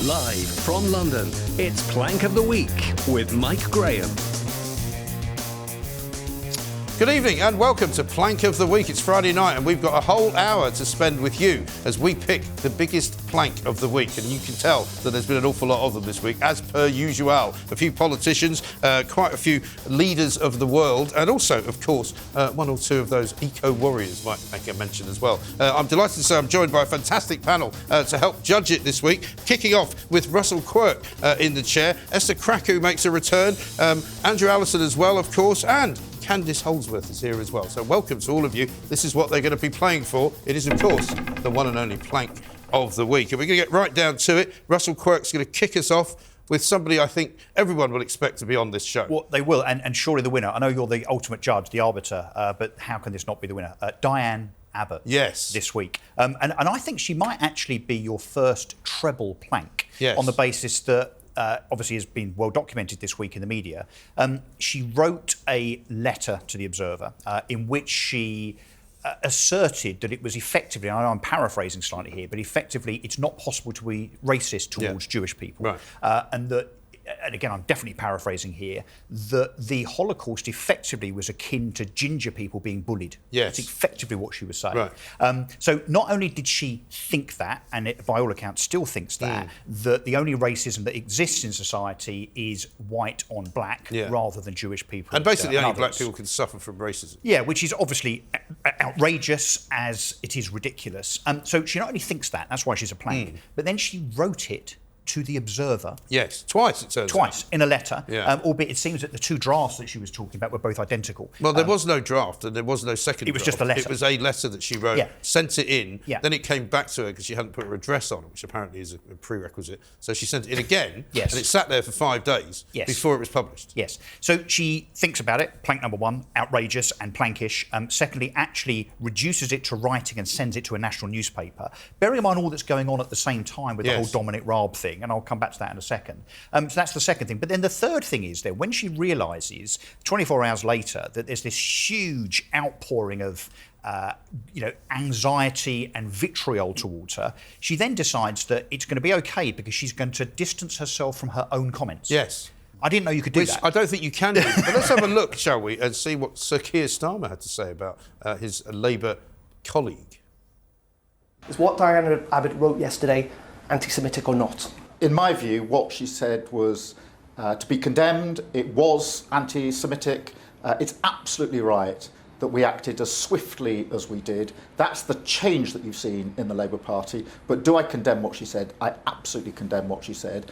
Live from London, it's Plank of the Week with Mike Graham. Good evening and welcome to Plank of the Week. It's Friday night and we've got a whole hour to spend with you as we pick the biggest plank of the week. And you can tell that there's been an awful lot of them this week, as per usual. A few politicians, quite a few leaders of the world, and also, of course, one or two of ththose eco-warriors might make a mention as well. I'm delighted to say I'm joined by a fantastic panel to help judge it this week. Kicking off with Russell Quirk in the chair. Esther Krakue makes a return. Allison as well, of course, and Candice Holdsworth is here as well. So welcome to all of you. This is what they're going to be playing for. It is, of course, the one and only plank of the week. And we're going to get right down to it. Russell Quirk's going to kick us off with somebody I think everyone will expect to be on this show. Well, they will, and surely the winner. I know you're the ultimate judge, the arbiter, but how can this not be the winner? Diane Abbott. Yes. This week. And I think she might actually be your first treble plank. Yes. On the basis that obviously has been well documented this week in the media. She wrote a letter to the Observer in which she asserted that it was effectively, I know I'm paraphrasing slightly here, but effectively it's not possible to be racist towards Jewish people. Right. And that, and again, I'm definitely paraphrasing here, that the Holocaust effectively was akin to ginger people being bullied. Yes. That's effectively what she was saying. Right. So not only did she think that, and it, by all accounts still thinks that the only racism that exists in society is white on black rather than Jewish people. And basically only others. black people can suffer from racism. Yeah, which is obviously outrageous as it is ridiculous. So she not only thinks that, that's why she's a plank, but then she wrote it to the Observer. Yes, twice it turns out. Twice, in a letter, Yeah. albeit it seems that the two drafts that she was talking about were both identical. Well, there was no draft and there was no second It was draft. just a letter. It was a letter that she wrote, sent it in, then it came back to her because she hadn't put her address on it, which apparently is a prerequisite. So she sent it in again, and it sat there for 5 days before it was published. Yes. So she thinks about it, plank number one, outrageous and plankish. Secondly, actually reduces it to writing and sends it to a national newspaper. Bearing in mind all that's going on at the same time with the whole Dominic Robb thing, and I'll come back to that in a second. So that's the second thing. But then the third thing is that when she realises 24 hours later that there's this huge outpouring of anxiety and vitriol towards her, she then decides that it's going to be okay because she's going to distance herself from her own comments. Yes. I didn't know you could do that. I don't think you can do. But let's have a look, shall we, and see what Sir Keir Starmer had to say about his Labour colleague. Is what Diane Abbott wrote yesterday anti-Semitic or not? In my view, what she said was to be condemned. It was anti-Semitic. It's absolutely right that we acted as swiftly as we did. That's the change that you've seen in the Labour Party. But do I condemn what she said? I absolutely condemn what she said.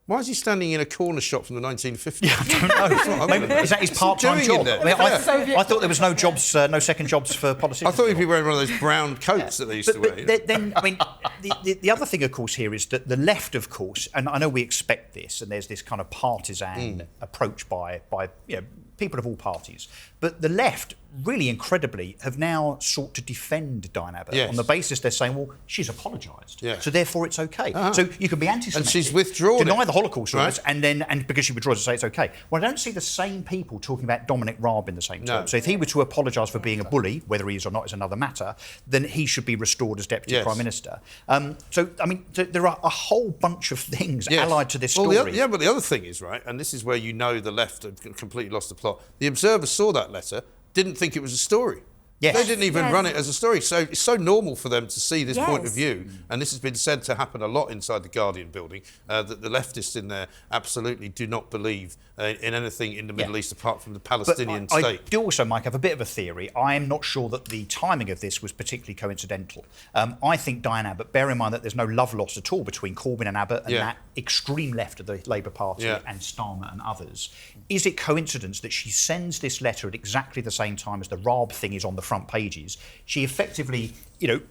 Why is he standing in a corner shop from the 1950s? Yeah, I don't know. Maybe, is that his part-time job? I thought there was no jobs, no second jobs for politicians. I thought he'd be wearing one of those brown coats that they used to wear. Then, I mean, the other thing, of course, here is that the left, of course, and I know we expect this, and there's this kind of partisan approach by people of all parties, but the left, really incredibly, have now sought to defend Diane Abbott on the basis they're saying, well, she's apologised, so therefore it's okay. So you can be anti-Semitic, and she's withdrawn deny the Holocaust, and because she withdraws, say it's okay. Well, I don't see the same people talking about Dominic Robb in the same term. So if he were to apologise for being a bully, whether he is or not is another matter, then he should be restored as Deputy Prime Minister. So, I mean, there are a whole bunch of things allied to this story. Well, but the other thing is, and this is where you know the left have completely lost the plot. The Observer saw that letter, didn't think it was a story. Yes. They didn't even run it as a story. So it's so normal for them to see this point of view. And this has been said to happen a lot inside the Guardian building, that the leftists in there absolutely do not believe in anything in the Middle East apart from the Palestinian state. I do also, Mike, have a bit of a theory. I am not sure that the timing of this was particularly coincidental. I think Diane Abbott, bear in mind that there's no love lost at all between Corbyn and Abbott and that extreme left of the Labour Party and Starmer and others. Is it coincidence that she sends this letter at exactly the same time as the Raab thing is on the front pages? She effectively,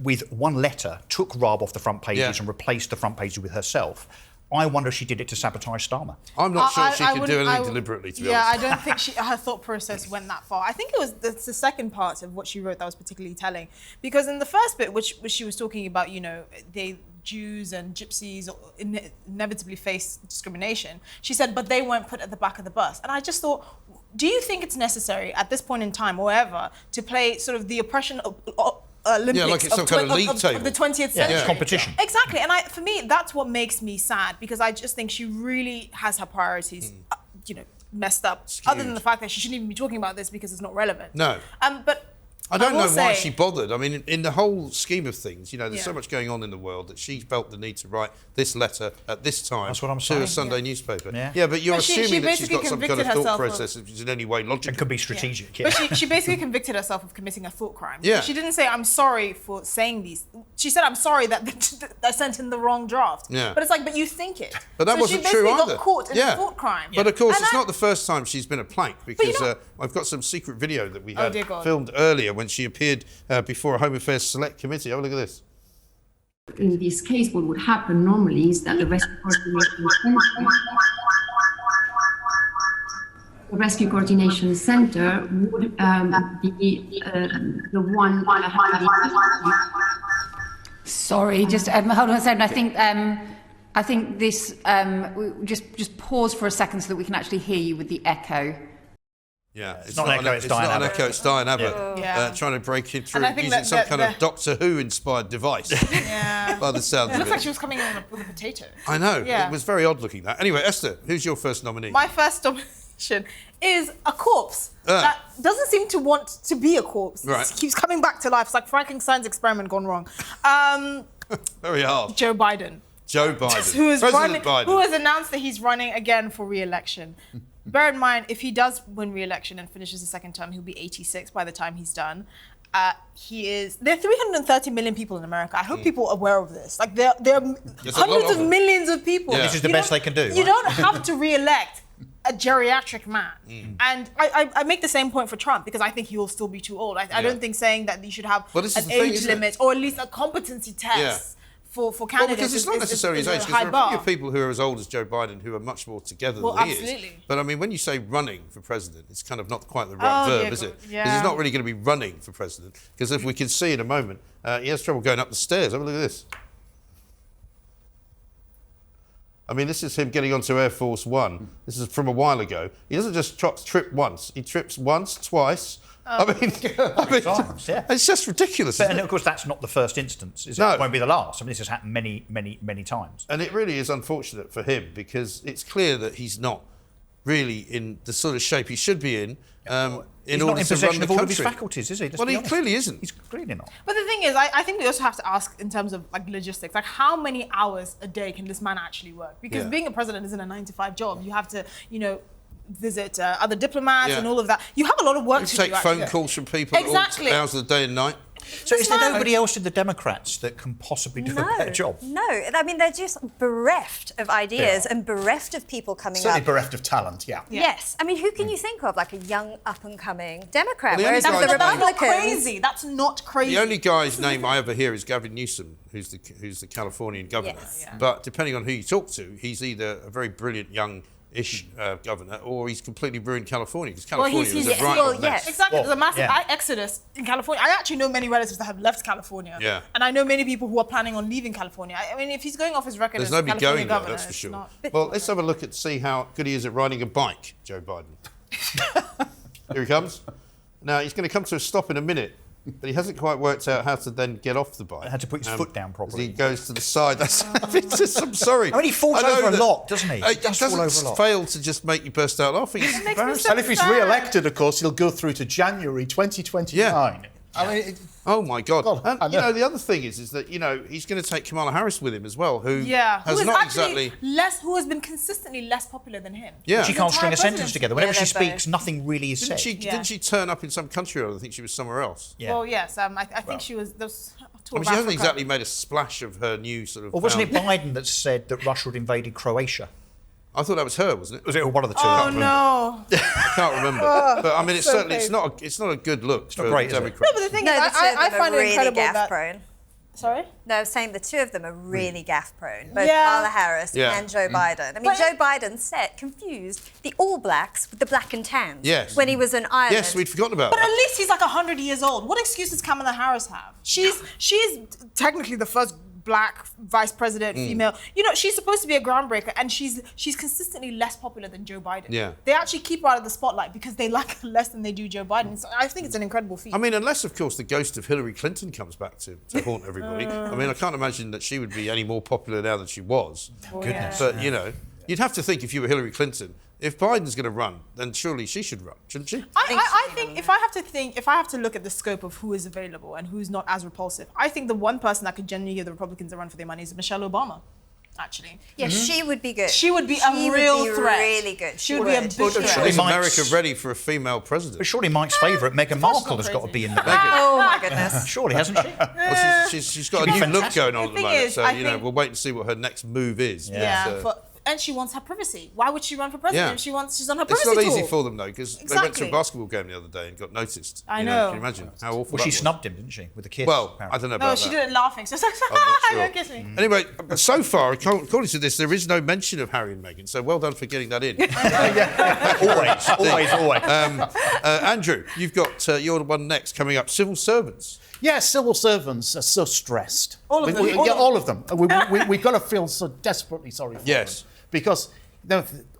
with one letter, took Raab off the front pages and replaced the front pages with herself. I wonder if she did it to sabotage Starmer. I'm not sure she could do anything deliberately, to be honest. I don't think her thought process went that far. I think it was the second part of what she wrote that was particularly telling. Because in the first bit, which she was talking about, Jews and gypsies inevitably face discrimination, she said, but they weren't put at the back of the bus. And I just thought, do you think it's necessary at this point in time or ever to play sort of the oppression Olympics. Yeah, like it's some kind of league table. Of the 20th century. It's competition. Exactly, and for me, that's what makes me sad, because I just think she really has her priorities, messed up. Skewed. Other than the fact that she shouldn't even be talking about this because it's not relevant. No. But I don't know why say, she bothered. I mean, in the whole scheme of things, there's so much going on in the world that she felt the need to write this letter at this time That's what I'm to saying. a Sunday newspaper. Yeah. But you're she assuming that she's got basically some kind of convicted thought herself process which is in any way logical. It could be strategic. But she basically convicted herself of committing a thought crime. Yeah. She didn't say, I'm sorry for saying these. She said, I'm sorry that I sent in the wrong draft. Yeah. But it's like, but you think it. But that so wasn't she true basically either. got caught in a thought crime. But of course, And it's not the first time she's been a plank, because I've got some secret video that we had dear God. filmed earlier when she appeared before a Home Affairs Select Committee. Have a look at this. In this case, what would happen normally is that the Rescue Coordination Center would be the one. Sorry, just hold on a second. I think this. Just pause for a second so that we can actually hear you with the echo. Yeah, it's not an echo, it's Diane not an Abbott. echo, it's Diane Abbott Yeah. trying to break it through And I think using that some kind the- of Doctor Who inspired device. Yeah. By the sound It of looks it. like she was coming in with a potato. I know. Yeah. It was very odd looking that. Anyway, Esther, who's your first nominee? My first nomination is a corpse that doesn't seem to want to be a corpse. Right. It keeps coming back to life. It's like Frankenstein's experiment gone wrong. Very hard. Joe Biden. Joe Biden. President Biden. Who has announced that he's running again for re-election. Bear in mind, if he does win re-election and finishes his second term, he'll be 86 by the time he's done. There are 330 million people in America. I hope people are aware of this. Like there are There's a lot hundreds of of them. millions of people. Yeah. This is the You best don't- they can do, You right? don't have to re-elect a geriatric man. And I make the same point for Trump, because I think he will still be too old. I don't think saying that you should have Well, this is an the thing, age isn't it? limit or at least a competency test for Well, candidates. because it's not necessarily his age, a because high there are plenty bar. of people who are as old as Joe Biden who are much more together Well, than he is. absolutely. But I mean, when you say running for president, it's kind of not quite the right verb, dear is it? God, Because yeah. he's not really going to be running for president, because if we can see in a moment, he has trouble going up the stairs. Have a look at this. I mean, this is him getting onto Air Force One. This is from a while ago. He doesn't just trip once. He trips once, twice. I mean, Times, yeah. it's just ridiculous. But, Isn't and it? of course, that's not the first instance. Is it? No. It won't be the last. I mean, this has happened many, many, many times. And it really is unfortunate for him, because it's clear that he's not really in the sort of shape he should be in He's order not in to run possession the of all of his country. faculties, is he? Let's Well, be he honest. clearly isn't. He's clearly not. But the thing is, I think we also have to ask in terms of like logistics, like how many hours a day can this man actually work? Because Yeah. being a president isn't a 9-to-5 job. You have to, visit other diplomats Yeah. and all of that. You have a lot of work You to take do. phone actually. calls from people Exactly. at all hours of the day and night. So is there man- nobody else in the Democrats that can possibly do a better job? No, I mean, they're just bereft of ideas and bereft of people coming Certainly up. bereft of talent, yeah. Yes, I mean, who can you think of, like a young up-and-coming Democrat? Well, the Whereas only the guy- That's not Republicans... crazy. That's not crazy. The only guy's name I ever hear is Gavin Newsom, who's the Californian governor. Yes. Yeah. But depending on who you talk to, he's either a very brilliant young-ish governor, or he's completely ruined California, because California is a right old mess. Exactly. There's a massive yeah. exodus in California. I actually know many relatives that have left California. Yeah. And I know many people who are planning on leaving California. I mean, if he's going off his record There's as nobody California going there, governor, that's for it's sure. not- Well, let's have a look at see how good he is at riding a bike, Joe Biden. Here he comes. Now, he's going to come to a stop in a minute, but he hasn't quite worked out how to then get off the bike. Had to put his foot down As properly. he goes to the side. That's, it's just, I'm sorry. I mean, he falls know over a that- lot, doesn't he? He It does fall over a doesn't lot. fail to just make you burst out laughing. It's makes me embarrassing. so And if he's sad. re-elected, of course, he'll go through to January 2029. I mean, Oh my God! God, I And know. the other thing is that he's going to take Kamala Harris with him as well, who Yeah, has who is not actually exactly. who has been consistently less popular than him. Yeah. She His can't string entire a sentence presidency. together. Whenever Yeah, she they're speaks, both. nothing really is Didn't said. she? Yeah. Didn't she turn up in some country, or I think she was somewhere else? Yeah. Well, yes, I think she was. Those I mean, she hasn't exactly made a splash of her new sort of. Or wasn't it Biden that said that Russia had invaded Croatia? I thought that was her, wasn't it? Was it one of the two? Oh no! I can't remember. But I mean, it's so certainly painful. it's not a good look for not great, the is it? Democrats. No, but the thing No, is, the two of I them find are it really incredible that. gaff-prone. Sorry. No, I was saying the two of them are really gaff-prone, both Yeah. Kamala Harris Yeah. and Joe Biden. I mean, But- Joe Biden confused the All Blacks with the Black and Tans Yes. when he was in Ireland. Yes, we'd forgotten about But at that. least he's like 100 years old. What excuse does Kamala Harris have? She's technically the first black vice president, female. You know, she's supposed to be a groundbreaker, and she's consistently less popular than Joe Biden. Yeah. They actually keep her out of the spotlight because they like her less than they do Joe Biden. So I think it's an incredible feat. I mean, unless, of course, the ghost of Hillary Clinton comes back to haunt everybody. I mean, I can't imagine that she would be any more popular now than she was. Goodness. But, you know, you'd have to think if you were Hillary Clinton, if Biden's going to run, then surely she should run, shouldn't she? I think if I have to look at the scope of who is available and who's not as repulsive, I think the one person that could genuinely give the Republicans a run for their money is Michelle Obama. Actually, yeah, she would be good. She would be a real threat. Really good. She would be a big threat. Is America ready for a female president? But surely Mike's favourite, Meghan Markle, has got to be in the race. Oh my goodness! Surely, hasn't she? Well, she's got a new look going on at the moment, so I we'll wait and see what her next move is. And she wants her privacy. Why would she run for president if she's on her privacy tour? It's tour? not easy for them, though, because they went to a basketball game the other day and got noticed. I know. Can you imagine how awful Well, that she was? snubbed him, didn't she, with a kiss? Well, apparently. I don't know about that. No, she did it laughing. So it's like, don't kiss me. Anyway, so far, according to this, there is no mention of Harry and Meghan, so well done for getting that in. Always. Andrew, you've got your one next coming up, civil servants. Yes, civil servants are so stressed. All of them. All of them. We've got to feel so desperately sorry for them. Because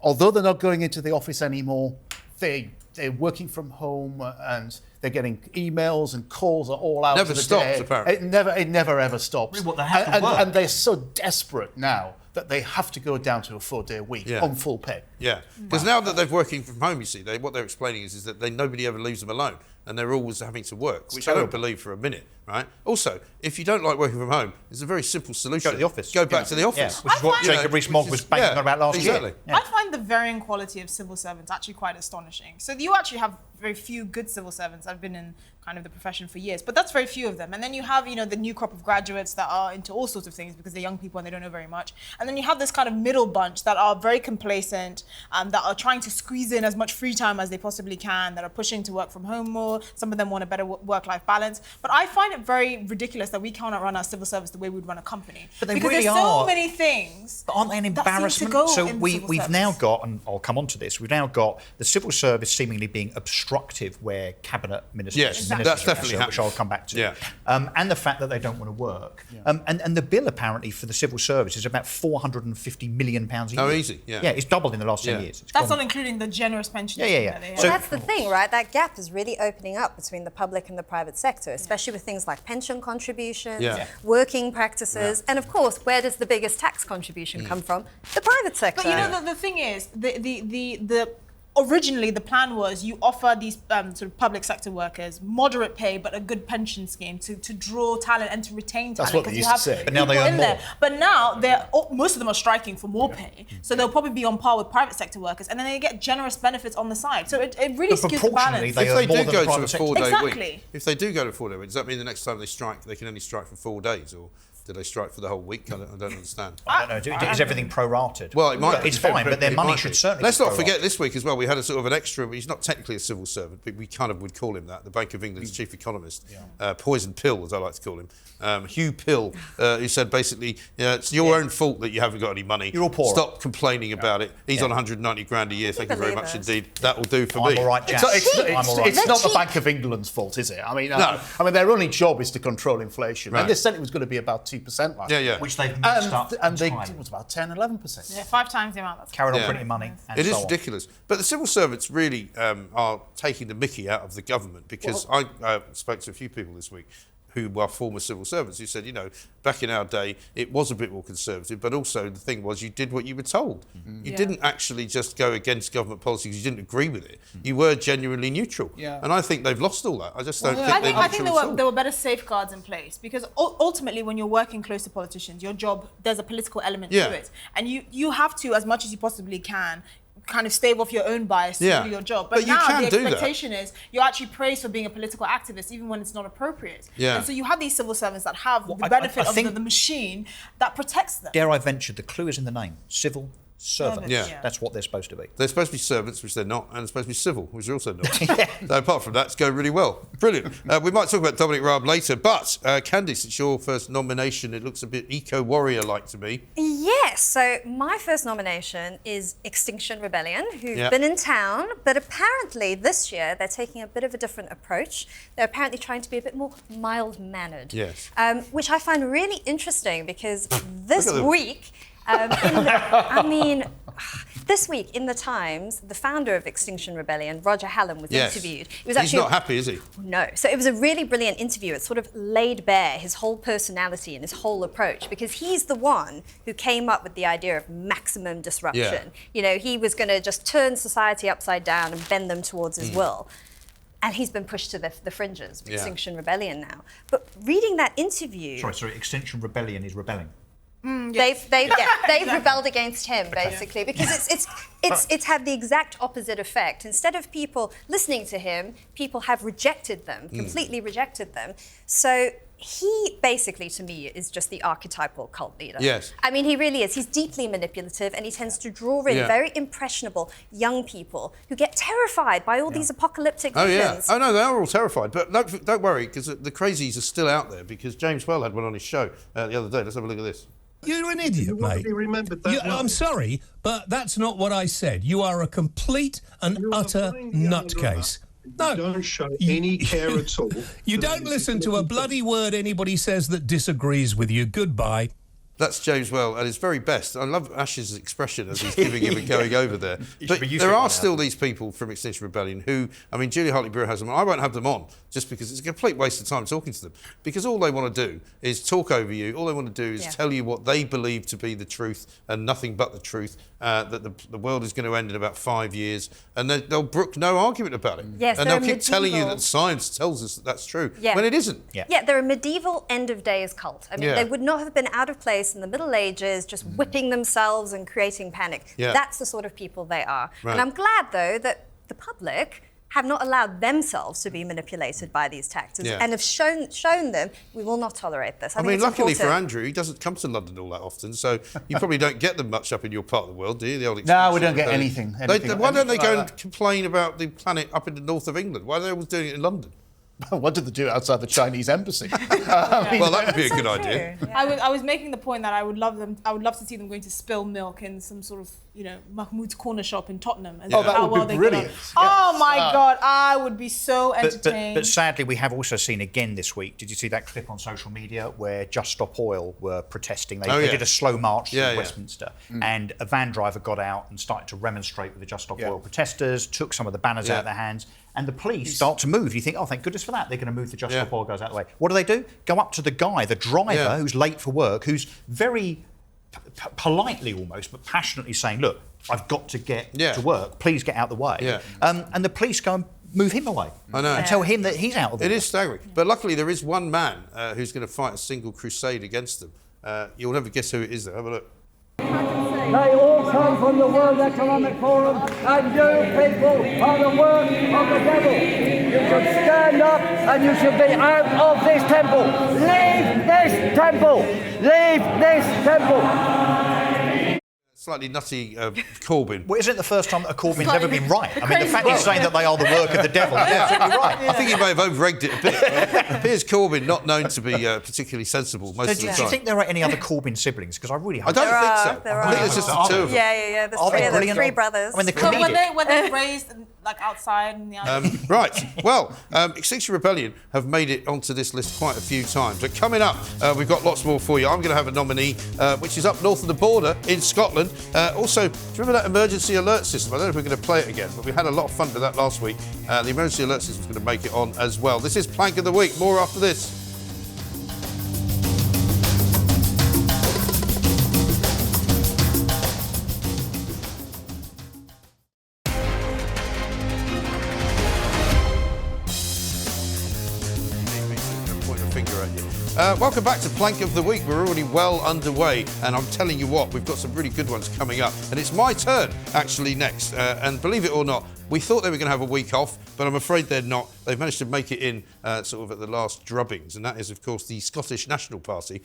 although they're not going into the office anymore, they're working from home and they're getting emails and calls are all out. Never of the stops, day. apparently. It never ever stops. What, they have to work. And they're so desperate now that they have to go down to a 4-day week on full pay. Yeah, because now that they're working from home, you see, what they're explaining is that nobody ever leaves them alone, and they're always having to work, which I don't believe for a minute, right? Also, if you don't like working from home, it's a very simple solution. Go to the office. Go back to the office. Which is what Jacob Rees-Mogg was banging on about last year. I find the varying quality of civil servants actually quite astonishing. So you actually have very few good civil servants. I've been in kind of the profession for years, but that's very few of them. And then you have, the new crop of graduates that are into all sorts of things because they're young people and they don't know very much. And then you have this kind of middle bunch that are very complacent, that are trying to squeeze in as much free time as they possibly can, that are pushing to work from home more. Some of them want a better work-life balance. But I find it very ridiculous that we cannot run our civil service the way we'd run a company. But they because really there's are. so many things. But aren't they an embarrassment? So we've now got, and I'll come on to this, we've now got the civil service seemingly being obstructive where cabinet ministers... Yes, that's definitely happening. Which I'll come back to. Yeah. And the fact that they don't want to work. And the bill apparently for the civil service is about £450 million a year. Oh, easy, yeah. Yeah, it's doubled in the last 10 years. That's not including the generous pension. Yeah. Well, that's the thing, right? That gap is really opening up between the public and the private sector, especially with things like pension contributions, working practices, and of course, where does the biggest tax contribution come from? The private sector. But the thing is, the originally the plan was you offer these sort of public sector workers moderate pay but a good pension scheme to draw talent and to retain talent. That's what they used to say. But now they earn more. But now most of them are striking for more pay, so they'll probably be on par with private sector workers, and then they get generous benefits on the side. So it really skews the balance. If they do go to a 4-day week, Exactly. if they do go to a 4-day week, does that mean the next time they strike, they can only strike for 4 days, or do they strike for the whole week? I don't understand. I don't know. Is everything prorated? Well, it might. It's fine, but their money should certainly. Let's not forget this week as well. We had a sort of an extra. He's not technically a civil servant, but we kind of would call him that. The Bank of England's chief economist, Poison Pill, as I like to call him, Hugh Pill, who said basically, it's your own fault that you haven't got any money. You're all poor. Stop complaining about it. He's on 190 grand a year. Thank you very much indeed. That will do for me. I'm all right, Jack. It's not the Bank of England's fault, is it? I mean, their only job is to control inflation, and they said it was going to be about 2% last year. Which they've messed up. And it was about 10, 11%. Yeah, 5 times the amount. Carried on printing money. It is ridiculous. But the civil servants really are taking the mickey out of the government, because I spoke to a few people this week who were former civil servants who said, back in our day, it was a bit more conservative, but also the thing was you did what you were told. You didn't actually just go against government policy because you didn't agree with it. You were genuinely neutral. And I think they've lost all that. I just don't think they're neutral. I think there were better safeguards in place, because ultimately when you're working close to politicians, your job, there's a political element to it. And you have to, as much as you possibly can, kind of stave off your own bias to do your job. But now the expectation is you're actually praised for being a political activist even when it's not appropriate. And so you have these civil servants that have the benefit of the machine that protects them. Dare I venture, the clue is in the name, civil servants. Yeah. That's what they're supposed to be. They're supposed to be servants, which they're not, and they're supposed to be civil, which they're also not. So apart from that, it's going really well. Brilliant. We might talk about Dominic Robb later, but Candice, it's your first nomination. It looks a bit eco-warrior-like to me. Yes, so my first nomination is Extinction Rebellion, who've been in town, but apparently this year they're taking a bit of a different approach. They're apparently trying to be a bit more mild-mannered. Yes. Which I find really interesting because this week... this week in the Times, the founder of Extinction Rebellion, Roger Hallam, was interviewed. It was He's not happy, is he? No. So it was a really brilliant interview. It sort of laid bare his whole personality and his whole approach, because he's the one who came up with the idea of maximum disruption. Yeah. You know, he was going to just turn society upside down and bend them towards his will. And he's been pushed to the fringes of Extinction Rebellion now. But reading that interview... Sorry, Extinction Rebellion is rebelling. They've rebelled against him, basically, because it's had the exact opposite effect. Instead of people listening to him, people have rejected them, completely rejected them. So he basically, to me, is just the archetypal cult leader. Yes. I mean, he really is. He's deeply manipulative, and he tends to draw in very impressionable young people who get terrified by all these apocalyptic visions. Oh, no, they are all terrified. But don't worry, because the crazies are still out there, because James Well had one on his show the other day. Let's have a look at this. You're an idiot, mate. Remembered that I'm sorry, but that's not what I said. You are a complete and utter nutcase. No, you don't show any care at all. You don't listen to a bloody word anybody says that disagrees with you. Goodbye. That's James Well at his very best. I love Ash's expression as he's giving him and going over there. But there are still these people from Extinction Rebellion who, I mean, Julia Hartley-Brewer has them. I won't have them on just because it's a complete waste of time talking to them. Because all they want to do is talk over you. All they want to do is tell you what they believe to be the truth and nothing but the truth, that the world is going to end in about 5 years. And they'll brook no argument about it. Yes, and they'll keep telling you that science tells us that that's true, when it isn't. Yeah, they're a medieval end-of-days cult. I mean, they would not have been out of place in the Middle Ages, just whipping themselves and creating panic. That's the sort of people they are. Right. And I'm glad, though, that the public have not allowed themselves to be manipulated by these tactics and have shown them we will not tolerate this. I mean, luckily for Andrew, he doesn't come to London all that often, so you probably don't get them much up in your part of the world, do you? The old No, we don't get anything. Why don't they go and complain about the planet up in the north of England? Why are they always doing it in London? What did they do outside the Chinese embassy? Well, that would be a good idea. Yeah. I was making the point that I would love to see them going to spill milk in some sort of, Mahmoud's corner shop in Tottenham. And that would be brilliant. Oh my God, I would be so entertained. But sadly, we have also seen again this week. Did you see that clip on social media where Just Stop Oil were protesting? They did a slow march through Westminster, and a van driver got out and started to remonstrate with the Just Stop Oil protesters, took some of the banners out of their hands. And the police start to move. You think, oh, thank goodness for that. They're going to move the Just Stop Oil guys out of the way. What do? Go up to the guy, the driver, who's late for work, who's very politely almost, but passionately saying, look, I've got to get to work. Please get out of the way. And the police go and move him away. I know. And tell him that he's out of the way. It is staggering. But luckily, there is one man who's going to fight a single crusade against them. You'll never guess who it is, though. Have a look. They all come from the World Economic Forum, and you people are the work of the devil. You should stand up and you should be out of this temple. Leave this temple. Leave this temple. Slightly nutty Corbyn. Well, isn't it the first time that a Corbyn's ever been right? I mean, the fact he's saying that they are the work of the devil is absolutely right. I think he may have over-egged it a bit. Here's Corbyn, not known to be particularly sensible most of the time. Do you think there are any other Corbyn siblings? Because I really hope I don't think so. There I think there's just the two of them. Yeah. There's three brothers. I mean, the were they raised like outside in the outside? Right. Well, Extinction Rebellion have made it onto this list quite a few times. But coming up, we've got lots more for you. I'm going to have a nominee, which is up north of the border in Scotland. Also, do you remember that emergency alert system? I don't know if we're going to play it again, but we had a lot of fun with that last week. The emergency alert system is going to make it on as well. This is Plank of the Week. More after this. Point a finger at you. Welcome back to Plank of the Week. We're already well underway, and I'm telling you what, we've got some really good ones coming up. And it's my turn, actually, next. And believe it or not, we thought they were going to have a week off, but I'm afraid they're not. They've managed to make it in sort of at the last drubbings, and that is, of course, the Scottish National Party,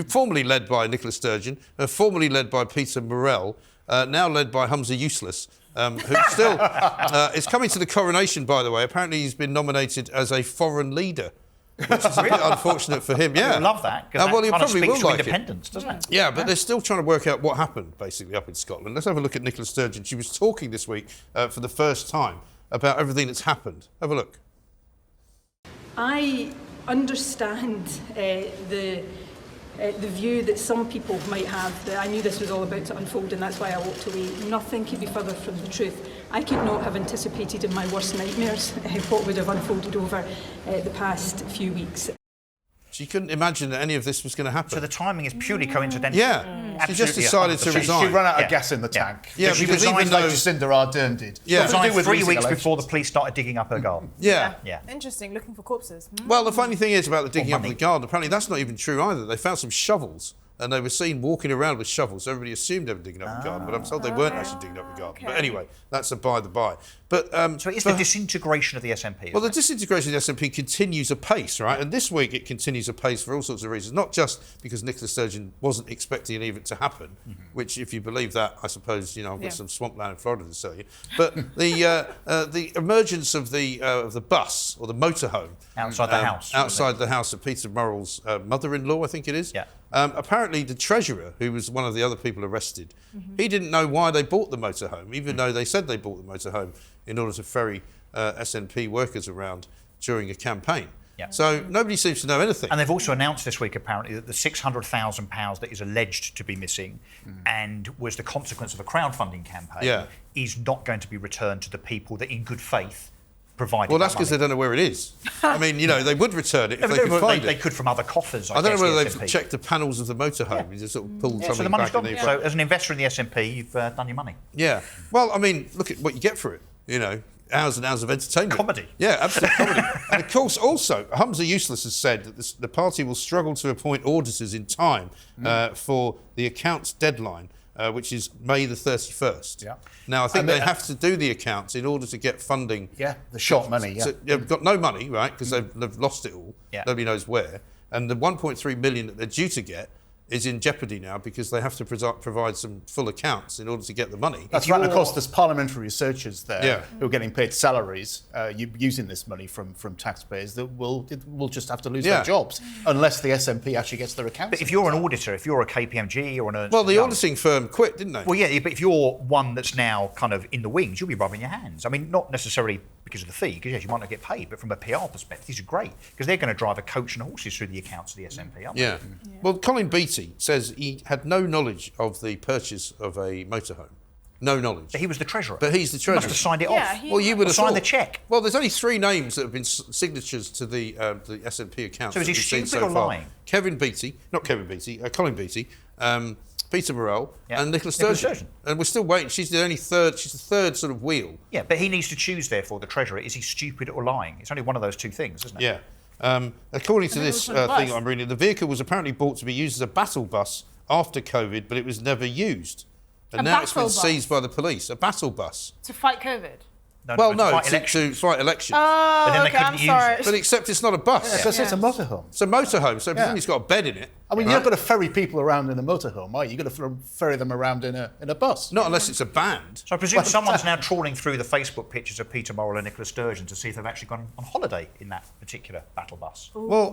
formerly led by Nicola Sturgeon, formerly led by Peter Murrell, now led by Humza Useless, who still is coming to the coronation, by the way. Apparently he's been nominated as a foreign leader, which is a bit unfortunate for him. Yeah, I love that, because well, that he kind of probably speaks will to like independence, doesn't it? Yeah, but they're still trying to work out what happened, basically, up in Scotland. Let's have a look at Nicola Sturgeon. She was talking this week for the first time about everything that's happened. Have a look. I understand the view that some people might have, that I knew this was all about to unfold and that's why I walked away. Nothing could be further from the truth. I could not have anticipated in my worst nightmares what would have unfolded over the past few weeks. She couldn't imagine that any of this was going to happen. So the timing is purely coincidental. Yeah, she just decided to resign. She ran out of gas in the tank. Yeah, she because resigned even though like Jacinda Ardern did. Yeah, resigned 3 weeks before the police started digging up her garden. Yeah. Interesting, looking for corpses. Well, the funny thing is about the digging up of the garden, apparently that's not even true either. They found some shovels, and they were seen walking around with shovels. Everybody assumed they were digging up the garden, but I'm told they weren't actually digging up the garden. But anyway, that's a by the by. But so it is the disintegration of the SNP. Well, the disintegration of the SNP continues apace, right? And this week it continues apace for all sorts of reasons, not just because Nicola Sturgeon wasn't expecting any of it to happen, which, if you believe that, I suppose, you know, I've got some swampland in Florida to sell you. But the emergence of the bus or the motorhome outside the house of Peter Murrell's mother-in-law, I think it is. Yeah. Apparently, the treasurer, who was one of the other people arrested, he didn't know why they bought the motorhome, even though they said they bought the motorhome in order to ferry SNP workers around during a campaign. Yeah. So nobody seems to know anything. And they've also announced this week, apparently, that the £600,000 that is alleged to be missing and was the consequence of a crowdfunding campaign is not going to be returned to the people that, in good faith, provided. Well, that's because they don't know where it is. I mean, you know, they would return it if they could find it. They could from other coffers. I don't know whether they've checked the panels of the motorhome. You just sort of pulled something so the money's back. Gone. So, as an investor in the SNP, you've done your money. Yeah. Well, I mean, look at what you get for it. You know, hours and hours of entertainment. Comedy. Yeah, absolute comedy. And of course, also, Humza Useless has said that the party will struggle to appoint auditors in time for the accounts deadline, which is May the 31st. Yeah. Now, I think they have to do the accounts in order to get funding. Yeah, the short money, So they've got no money, right, because they've lost it all. Yeah. Nobody knows where. And the 1.3 million that they're due to get is in jeopardy now because they have to provide some full accounts in order to get the money. That's right. And of course, there's parliamentary researchers there who are getting paid salaries using this money from taxpayers that will just have to lose their jobs unless the SNP actually gets their accounts. But if you're an auditor, if you're a KPMG or an Ernst Well, the auditing firm quit, didn't they? Well, yeah, but if you're one that's now kind of in the wings, you'll be rubbing your hands. I mean, not necessarily because of the fee, because yes, you might not get paid, but from a PR perspective, these are great because they're going to drive a coach and horses through the accounts of the SNP, aren't they? Yeah. Well, Colin Beattie says he had no knowledge of the purchase of a motorhome. No knowledge. But he was the treasurer. But he's the treasurer. He must have signed it off. Well, you would have signed the cheque. Well, there's only 3 names that have been signatures to the SNP accounts. So is he stupid or lying? Colin Beattie, Peter Murrell and Nicola Sturgeon. And we're still waiting. She's the third sort of wheel. Yeah, but he needs to choose, therefore, the treasurer. Is he stupid or lying? It's only one of those two things, isn't it? Yeah. According to this thing I'm reading, the vehicle was apparently bought to be used as a battle bus after COVID, but it was never used. And now it's been seized by the police. A battle bus. To fight COVID? To fight elections. Oh, but then okay, they couldn't I'm use sorry. it. But except it's not a bus. Because it's a motorhome. It's a motorhome, so presumably it's got a bed in it. I mean, you're not going to ferry people around in a motorhome, are you? You're going to ferry them around in a bus. Not unless it's a band. So I presume someone's now trawling through the Facebook pictures of Peter Murrell and Nicola Sturgeon to see if they've actually gone on holiday in that particular battle bus. Well,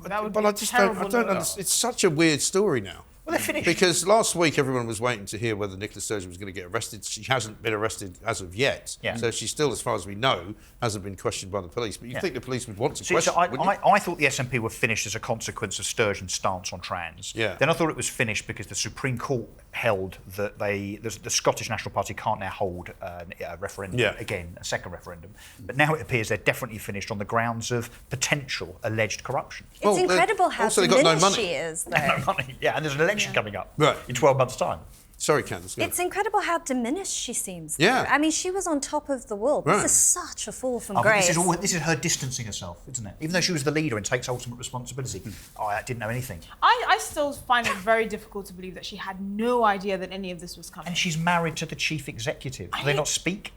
but I just don't understand. It's such a weird story now. Well, they're finished. Because last week everyone was waiting to hear whether Nicola Sturgeon was going to get arrested. She hasn't been arrested as of yet. Yeah. So she still, as far as we know, hasn't been questioned by the police. But you'd think the police would want to question her, wouldn't you? I thought the SNP were finished as a consequence of Sturgeon's stance on trans. Yeah. Then I thought it was finished because the Supreme Court held that the Scottish National Party can't now hold a referendum again, a second referendum. But now it appears they're definitely finished on the grounds of potential alleged corruption. It's incredible how diminished she is, though. No money. Yeah, and there's an election coming up. Right. In 12 months' time. Sorry, Candice. It's incredible how diminished she seems. Yeah. I mean, she was on top of the world. Right. This is such a fall from I think grace. this is her distancing herself, isn't it? Even though she was the leader and takes ultimate responsibility. I didn't know anything. I still find it very difficult to believe that she had no idea that any of this was coming. And she's married to the chief executive. Do they not speak?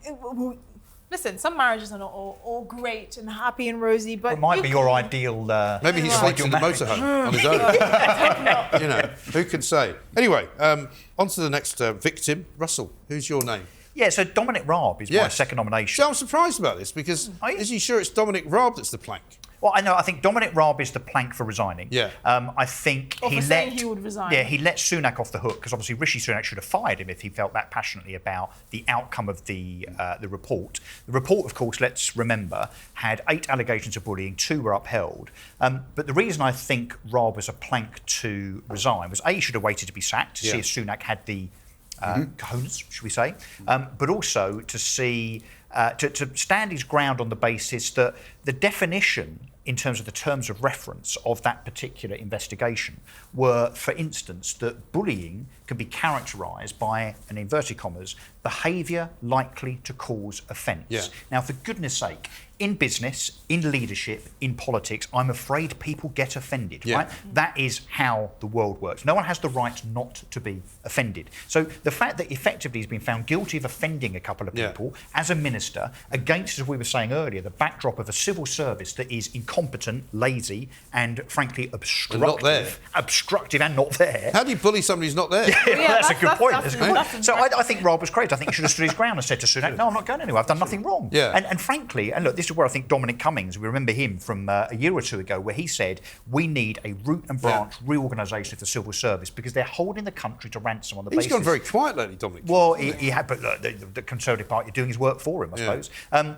Listen, some marriages are not all great and happy and rosy, but It might be your ideal... Maybe he sleeps in the motorhome on his own. You know, who can say? Anyway, on to the next victim. Russell, who's your name? Yeah, so Dominic Robb is my second nomination. So I'm surprised about this because is he sure it's Dominic Robb that's the plank? Well, I think Dominic Robb is the plank for resigning. Yeah. I think Or for saying he would resign. Yeah, he let Sunak off the hook because obviously Rishi Sunak should have fired him if he felt that passionately about the outcome of the report. The report, of course, let's remember, had 8 allegations of bullying, 2 were upheld. But the reason I think Robb was a plank to resign was he should have waited to be sacked to see if Sunak had the cojones, should we say, but also to see to stand his ground on the basis that the definition in terms of the terms of reference of that particular investigation were, for instance, that bullying can be characterised by, in inverted commas, behaviour likely to cause offence. Yeah. Now, for goodness sake, in business, in leadership, in politics, I'm afraid people get offended, right? That is how the world works. No one has the right not to be offended. So the fact that effectively he's been found guilty of offending a couple of people as a minister against, as we were saying earlier, the backdrop of a civil service that is incompetent, lazy, and frankly obstructive. And not there. Obstructive and not there. How do you bully somebody who's not there? That's a good point. That's a good point. So I think Rob was crazy. I think he should have stood his ground and said to Sunak, no, I'm not going anywhere. I've done nothing wrong. Yeah. And frankly, and look, this is where I think Dominic Cummings, we remember him from a year or two ago, where he said, we need a root and branch reorganisation of the civil service because they're holding the country to ransom on the basis... He's gone very quiet lately, Dominic. Well, he had, but look, the Conservative Party are doing his work for him, I suppose.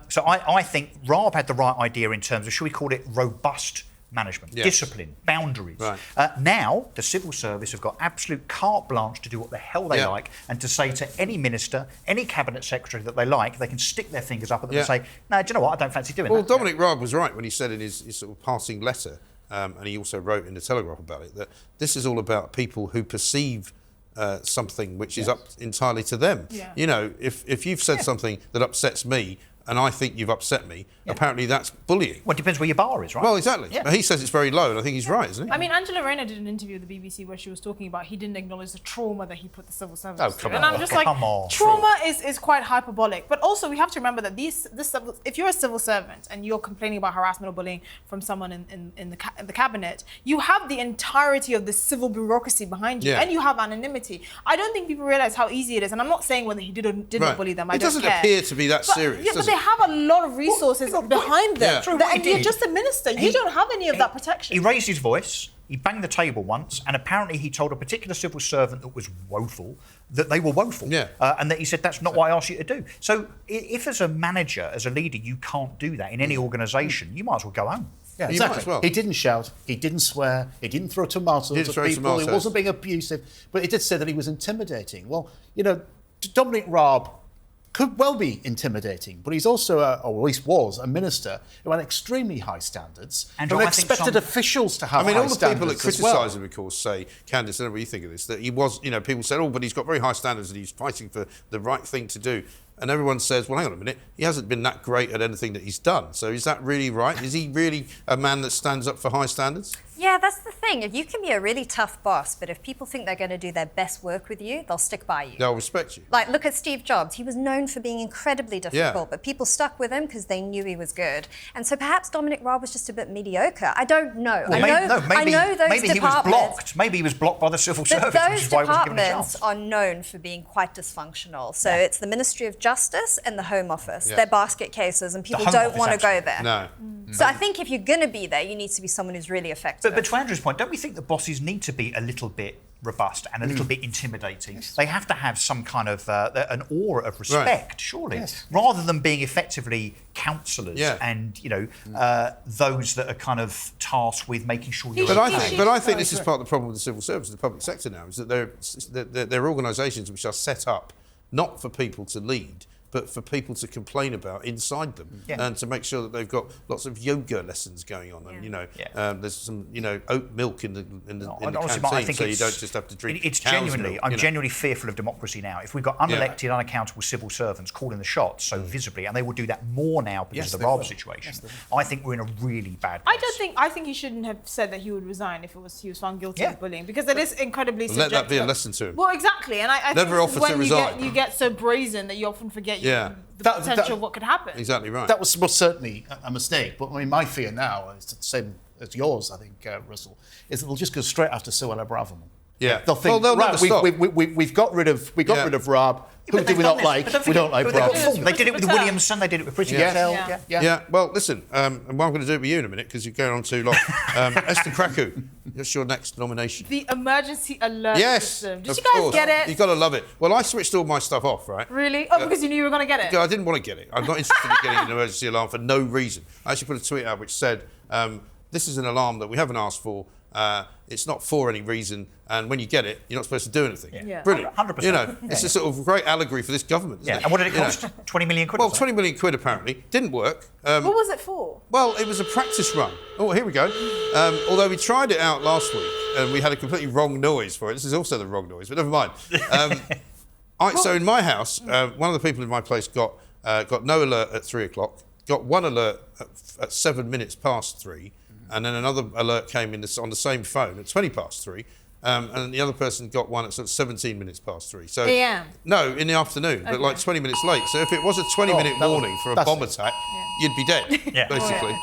So I think Rob had the right idea in terms of, should we call it robust management, discipline, boundaries. Right. Now, the civil service have got absolute carte blanche to do what the hell they like and to say to any minister, any cabinet secretary that they like, they can stick their fingers up at them and say, no, do you know what, I don't fancy doing that. Well, Dominic Robb was right when he said in his sort of passing letter, and he also wrote in the Telegraph about it, that this is all about people who perceive something which is up entirely to them. You know, if you've said something that upsets me, and I think you've upset me, apparently that's bullying. Well, it depends where your bar is, right? Well, exactly. But he says it's very low, and I think he's right, isn't he? I mean, Angela Rayner did an interview with the BBC where she was talking about he didn't acknowledge the trauma that he put the civil service through. And I'm just like, trauma is quite hyperbolic. But also, we have to remember that if you're a civil servant and you're complaining about harassment or bullying from someone in the cabinet, you have the entirety of the civil bureaucracy behind you, and you have anonymity. I don't think people realise how easy it is. And I'm not saying whether he did or didn't bully them. It doesn't appear to be that serious, does it? They have a lot of resources behind them. And you're just a minister. You don't have any of that protection. He raised his voice, he banged the table once, and apparently he told a particular civil servant that was woeful that they were woeful. And that he said, that's not what I asked you to do. So if as a manager, as a leader, you can't do that in any organisation, you might as well go home. Yeah, exactly. He didn't shout, he didn't swear, he didn't throw tomatoes at people, he wasn't being abusive, but he did say that he was intimidating. Well, you know, Dominic Robb could well be intimidating, but he's also, or at least was, a minister who had extremely high standards and expected officials to have high standards. All the people that criticise him, of course, say, Candice, I don't know what you think of this, that he was, you know, people said, oh, but he's got very high standards and he's fighting for the right thing to do. And everyone says, well, hang on a minute, he hasn't been that great at anything that he's done. So is that really right? Is he really a man that stands up for high standards? Yeah, that's the thing. You can be a really tough boss, but if people think they're going to do their best work with you, they'll stick by you. They'll respect you. Like, look at Steve Jobs. He was known for being incredibly difficult, but people stuck with him because they knew he was good. And so perhaps Dominic Robb was just a bit mediocre. I don't know. Well, I know those maybe he was blocked. Maybe he was blocked by the civil service, which is why he wasn't given a chance. Those departments are known for being quite dysfunctional. So it's the Ministry of Justice and the Home Office. They're basket cases and people don't want to go there. No. So I think if you're going to be there, you need to be someone who's really effective. But to Andrew's point, don't we think that bosses need to be a little bit robust and a little bit intimidating? They have to have some kind of an aura of respect, surely, rather than being effectively counsellors and, you know, those that are kind of tasked with making sure you're But I think this is part of the problem with the civil service, the public sector now, is that they're organisations which are set up not for people to lead, but for people to complain about inside them, and to make sure that they've got lots of yoga lessons going on, and there's some oat milk in the honestly, canteen, Mark, I think so you don't just have to drink. It's cow's genuinely, milk, I'm genuinely fearful of democracy now. If we've got unelected, unaccountable civil servants calling the shots so visibly, and they will do that more now because of the Robb situation, I think we're in a really bad place. I think he shouldn't have said that he would resign if he was found guilty of bullying, because that is incredibly subjective. Let that be a lesson to him. Well, exactly, and I Never think offer when to resign. you get so brazen that you often forget the potential of what could happen. Exactly right. That was most certainly a mistake, but I mean, my fear now is the same as yours, I think, Russell, is that they'll just go straight after Suella Braverman. Yeah. They'll think, they'll never stop. We've got rid of Robb. Who do we not like? We don't like Robb. They did it with Williamson, they did it with Pretty Patel. Yeah. Well, listen, and I'm going to do it with you in a minute because you're going on too long. Esther Krakue, what's your next nomination? The emergency alert system. Did of you guys course. get it? You've got to love it. Well, I switched all my stuff off, right? Really? Oh, because you knew you were going to get it? I didn't want to get it. I'm not interested in getting an emergency alarm for no reason. I actually put a tweet out which said, this is an alarm that we haven't asked for. It's not for any reason, and when you get it, you're not supposed to do anything. Yeah. Brilliant. 100%. It's a sort of great allegory for this government, isn't it? And what did it cost? 20 million quid? Well, 20 million quid apparently. Didn't work. What was it for? Well, it was a practice run. Oh, here we go. Although we tried it out last week, and we had a completely wrong noise for it. This is also the wrong noise, but never mind. So in my house, one of the people in my place got no alert at 3 o'clock, got one alert at 7 minutes past 3, and then another alert came in on the same phone at 20 past 3, and the other person got one at sort of 17 minutes past 3. So AM? No, in the afternoon, but like 20 minutes late. So if it was a 20-minute warning for a bomb attack, you'd be dead, basically.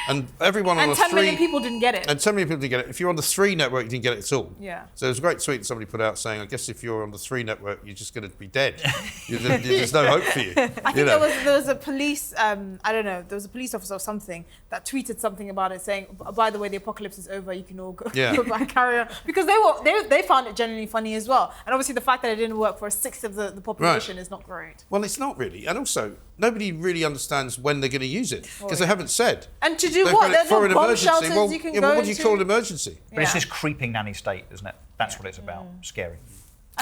And everyone on the 3... And 10 million people didn't get it. And 10 million people didn't get it. If you're on the 3 network, you didn't get it at all. Yeah. So there's a great tweet that somebody put out saying, I guess if you're on the 3 network, you're just going to be dead. There's no hope for you. I think there was a police, there was a police officer or something that tweeted something about it saying, by the way, the apocalypse is over, you can all go back, carry on. Because they found it genuinely funny as well. And obviously the fact that it didn't work for a sixth of the population is not great. Well, it's not really. And also, nobody really understands when they're going to use it because they haven't said. And to do what? There's no bomb shelters you can go what do you call an emergency? But it's this creeping nanny state, isn't it? That's what it's about. Scary.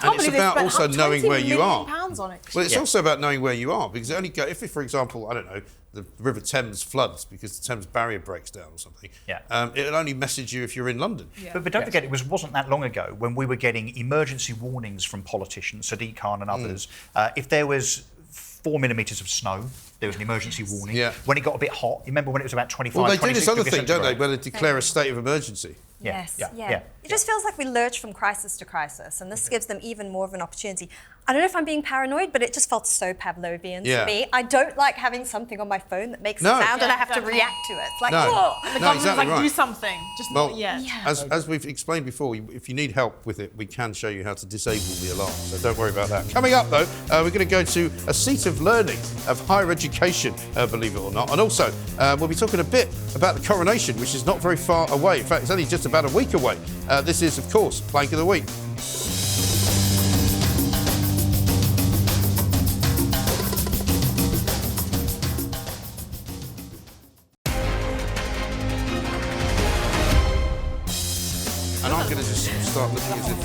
And it's about also knowing where you are. On it. Well, it's also about knowing where you are because it only if, for example, I don't know, the River Thames floods because the Thames barrier breaks down or something. It'll only message you if you're in London. But don't forget, it wasn't that long ago when we were getting emergency warnings from politicians, Sadiq Khan and others. If there was 4 millimetres of snow, there was an emergency warning. When it got a bit hot, you remember when it was about 25, Well, they 26 do this other degrees thing, don't they, centigrade? where they declare a state of emergency. Yes. It just feels like we lurch from crisis to crisis, and this gives them even more of an opportunity. I don't know if I'm being paranoid, but it just felt so Pavlovian to me. I don't like having something on my phone that makes a sound and I have to react to it. It's like, the government's like, do something. Just not yet. As we've explained before, if you need help with it, we can show you how to disable the alarm, so don't worry about that. Coming up, though, we're going to go to a seat of learning, of higher education, believe it or not. And also, we'll be talking a bit about the coronation, which is not very far away. In fact, it's only just about a week away. This is, of course, Plank of the Week. And I'm going to just start looking as if...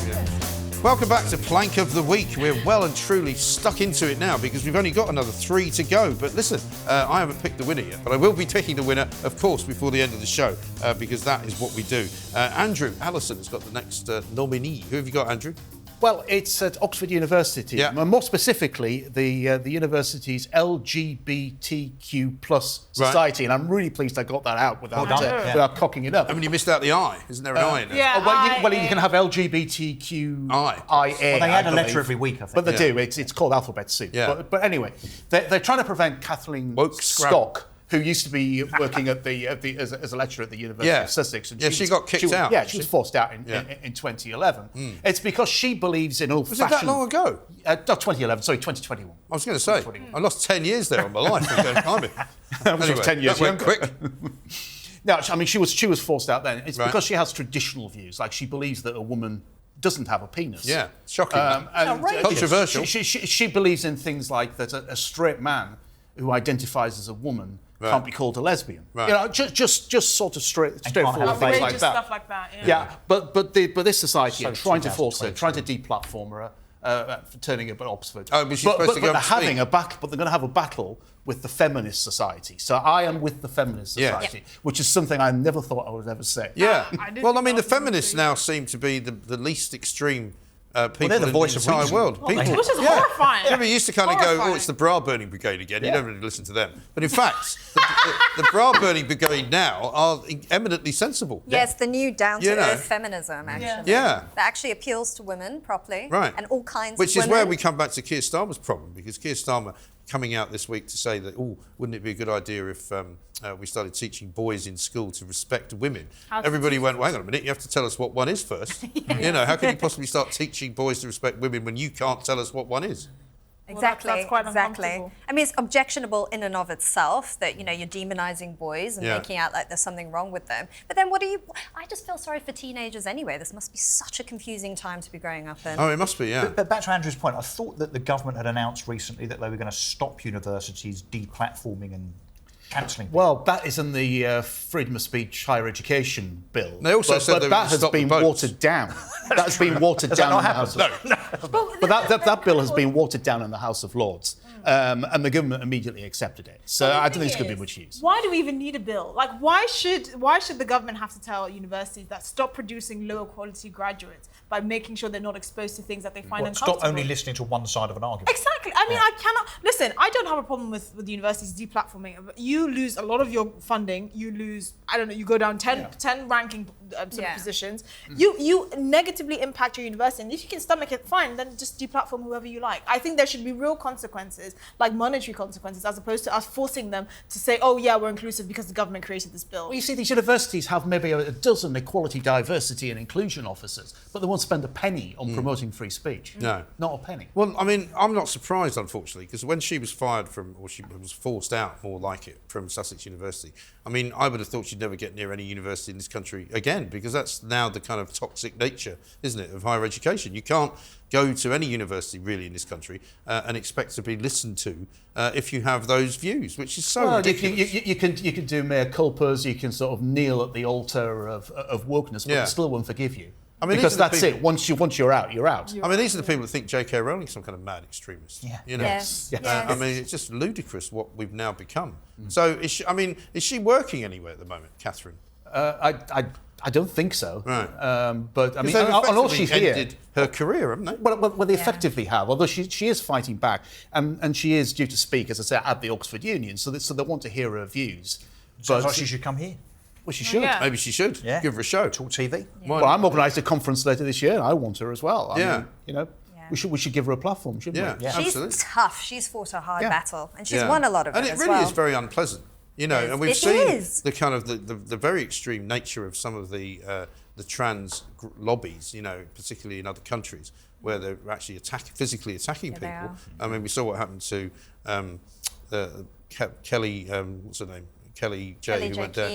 Welcome back to Plank of the Week. We're well and truly stuck into it now because we've only got another 3 to go. But listen, I haven't picked the winner yet, but I will be picking the winner, of course, before the end of the show because that is what we do. Andrew, Allison has got the next nominee. Who have you got, Andrew? Well, it's at Oxford University. More specifically, the university's LGBTQ plus society, and I'm really pleased I got that out without cocking it up. I mean, you missed out the I. Isn't there an I in there? Well, you can have LGBTQIA. Well, they add a letter every week, I think. But they do. It's called alphabet soup. But anyway, they're trying to prevent Kathleen Stock, who used to be working as a lecturer at the University of Sussex. And she got kicked out. Yeah, she was forced out in 2011. It's because she believes in old-fashioned... Was it that long ago? Not 2011, sorry, 2021. I was going to say, I lost 10 years there on my life. That was 10 years that went quick. No, I mean, she was forced out then. It's because she has traditional views. Like, she believes that a woman doesn't have a penis. Yeah, shocking. Controversial. She believes in things like that a straight man who identifies as a woman can't be called a lesbian. You know, just sort of straightforward things like that. Stuff like that. But this society are trying to force her, trying to deplatform her, for turning up at Oxford. Oh, but she's supposed to go and speak. But they're going to have a battle with the Feminist Society. So I am with the Feminist Society, which is something I never thought I would ever say. Yeah. Well, I mean, the feminists now seem to be the least extreme people they're the in voice the of entire reason. world. Which is horrifying. Yeah, we used to kind of go, oh, it's the bra burning brigade again. You don't really listen to them. But in fact, the bra burning brigade now are eminently sensible. Yes, the new down-to-earth feminism, actually. Yeah. That actually appeals to women properly. Right. And all kinds Which of is women. where we come back to Keir Starmer's problem, because Keir Starmer coming out this week to say that, wouldn't it be a good idea if we started teaching boys in school to respect women? Everybody went, well, hang on a minute, you have to tell us what one is first. You know, how can you possibly start teaching boys to respect women when you can't tell us what one is? Exactly, that's quite exactly. uncomfortable. I mean, it's objectionable in and of itself that, you know, you're demonising boys and making out like there's something wrong with them. But then I just feel sorry for teenagers anyway. This must be such a confusing time to be growing up in. Oh, it must be, yeah. But back to Andrew's point, I thought that the government had announced recently that they were going to stop universities deplatforming and cancelling people. Well, that is in the freedom of speech higher education bill. They also said they were that gonna has stop been the votes. watered down. That's been watered down in the House of Lords. But that bill has been watered down in the House of Lords. And the government immediately accepted it. So I don't think it's going to be much use. Why do we even need a bill? Like, why should the government have to tell universities that stop producing lower quality graduates by making sure they're not exposed to things that they find uncomfortable? Stop only listening to one side of an argument. Exactly. I mean, I cannot... Listen, I don't have a problem with the universities deplatforming. You lose a lot of your funding. You lose, I don't know, you go down 10 ranking sort of positions. You negatively impact your university. And if you can stomach it, fine, then just deplatform whoever you like. I think there should be real consequences, like monetary consequences, as opposed to us forcing them to say, oh, yeah, we're inclusive because the government created this bill. Well, you see, these universities have maybe a dozen equality, diversity and inclusion officers, but they won't spend a penny on promoting free speech. No. Not a penny. Well, I mean, I'm not surprised, unfortunately, because when she was fired from, or she was forced out, more like it, from Sussex University, I mean, I would have thought she'd never get near any university in this country again, because that's now the kind of toxic nature, isn't it, of higher education. You can't go to any university, really, in this country and expect to be listened to if you have those views, which is so ridiculous. You can do mea culpas, you can sort of kneel at the altar of wokeness, but they still won't forgive you. I mean, because that's it. Once you're out, you're out. I mean, these are the people that think J.K. Rowling's some kind of mad extremist. Yeah. You know? Yes. I mean, it's just ludicrous what we've now become. So, is she working anywhere at the moment, Catherine? I don't think so. Right. But I mean, they've and all effectively she's here. ended her career, haven't they? Well, they effectively have. Although she is fighting back, and she is due to speak, as I say, at the Oxford Union. So they want to hear her views. So she should come here. Well, she should. Yeah. Maybe she should. Yeah. Give her a show. TalkTV. Well, I'm organising a conference later this year, and I want her as well. I mean, you know, we should give her a platform, shouldn't we? Yeah, She's absolutely. tough. She's fought a hard battle, and she's won a lot of and it it as really well. is very unpleasant, you know. And we've It seen is. the kind of the very extreme nature of some of the trans lobbies, you know, particularly in other countries where they're actually physically attacking people. I mean, we saw what happened to Kelly. What's her name? Kelly J. who went down.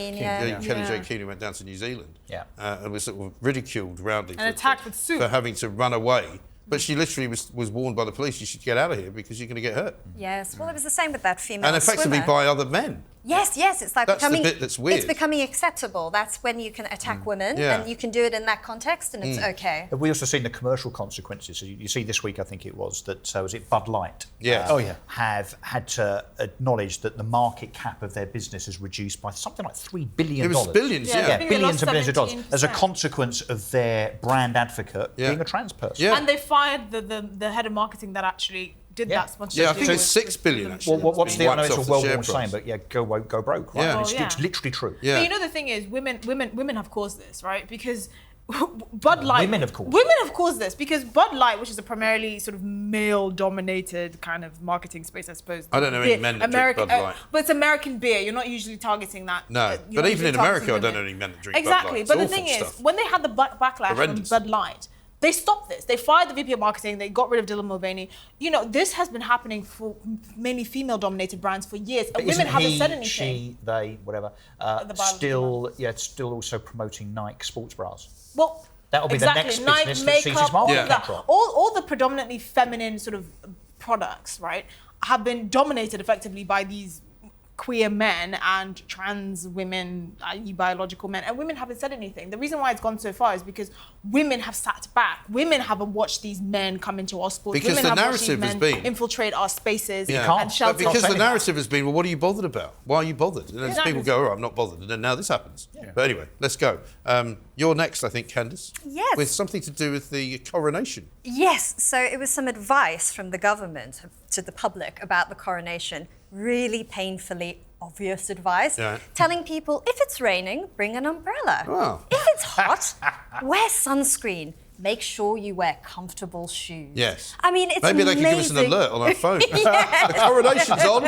Kelly J. Keane, who went down to New Zealand. And was sort of ridiculed roundly for having to run away. But she literally was warned by the police, you should get out of here because you're going to get hurt. Yes, well, it was the same with that female And effectively swimmer. by other men. Yes, it's like That's the becoming... bit that's weird. It's becoming acceptable. That's when you can attack women, and you can do it in that context, and it's okay. Have we also seen the commercial consequences? So you see this week, I think it was, that was it Bud Light? Yeah. Have had to acknowledge that the market cap of their business has reduced by something like $3 billion. It was billions, billions and billions of dollars as a consequence of their brand advocate being a trans person. Yeah. And they fired the head of marketing that actually did that sponsorship. Yeah, I think it's $6 billion actually. Well, what's the? I know it's a well-worn saying, but go broke, right? Yeah. It's literally true. Yeah. But you know the thing is, women have caused this, right? Because Bud Light. Women have caused this because Bud Light, which is a primarily sort of male-dominated kind of marketing space, I suppose. I don't know any men that drink Bud Light. But it's American beer. You're not usually targeting that. No, but even in America, I don't know any men that drink Bud Light. Exactly. But the thing is, when they had the backlash from Bud Light, they stopped this. They fired the VP of marketing. They got rid of Dylan Mulvaney. You know, this has been happening for mainly female-dominated brands for years. And women haven't said anything. She, they, whatever. Still also promoting Nike sports bras. Well, that'll be the next Nike, business makeup, that sees its market that. drop. All the predominantly feminine sort of products, right, have been dominated effectively by these queer men and trans women, i.e. biological men, and women haven't said anything. The reason why it's gone so far is because women have sat back. Women haven't watched these men come into our sports. Because women the have narrative watched has these men been... infiltrate our spaces Yeah. and shelter. Because the narrative has been, well, what are you bothered about? Why are you bothered? And then people go, oh, I'm not bothered. And then now this happens. Yeah. But anyway, let's go. You're next, I think, Candice. Yes. With something to do with the coronation. Yes, so it was some advice from the government to the public about the coronation. Really painfully obvious advice. Yeah. Telling people, if it's raining, bring an umbrella. Wow. If it's hot, wear sunscreen. Make sure you wear comfortable shoes. Yes. I mean, it's Maybe they amazing. could give us an alert on our phone. The coronation's on.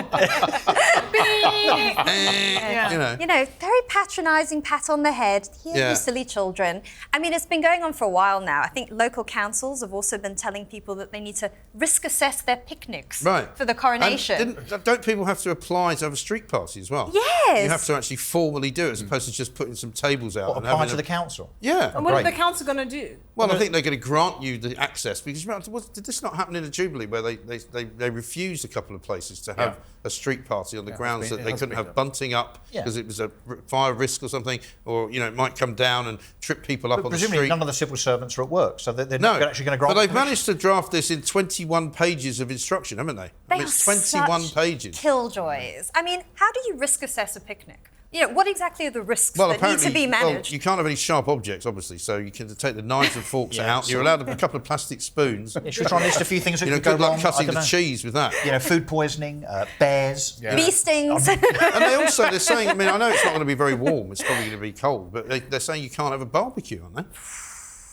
You know, very patronising pat on the head. Here, you silly children. I mean, it's been going on for a while now. I think local councils have also been telling people that they need to risk assess their picnics for the coronation. And don't people have to apply to have a street party as well? Yes. You have to actually formally do it as opposed to just putting some tables out. What, and apply having to the council? Yeah. And what is the council going to do? Well, I think they're going to grant you the access because did this not happen in the Jubilee where they refused a couple of places to have a street party on the grounds that they couldn't have bunting up because it was a fire risk or something, or it might come down and trip people up on the Presumably street. none of the civil servants are at work, so they're not actually going to grant. But they've managed to draft this in 21 pages of instruction, haven't they? They It's are 21 such pages. Killjoys. I mean, how do you risk assess a picnic? What exactly are the risks Well, that need to be managed? Well, you can't have any sharp objects, obviously, so you can take the knives and forks out. You're allowed a couple of plastic spoons. Should we try and list a few things that could go good luck wrong? cutting the cheese with that. Food poisoning, bears, bee stings. And they're saying, I mean, I know it's not going to be very warm, it's probably going to be cold, but they're saying you can't have a barbecue, aren't they?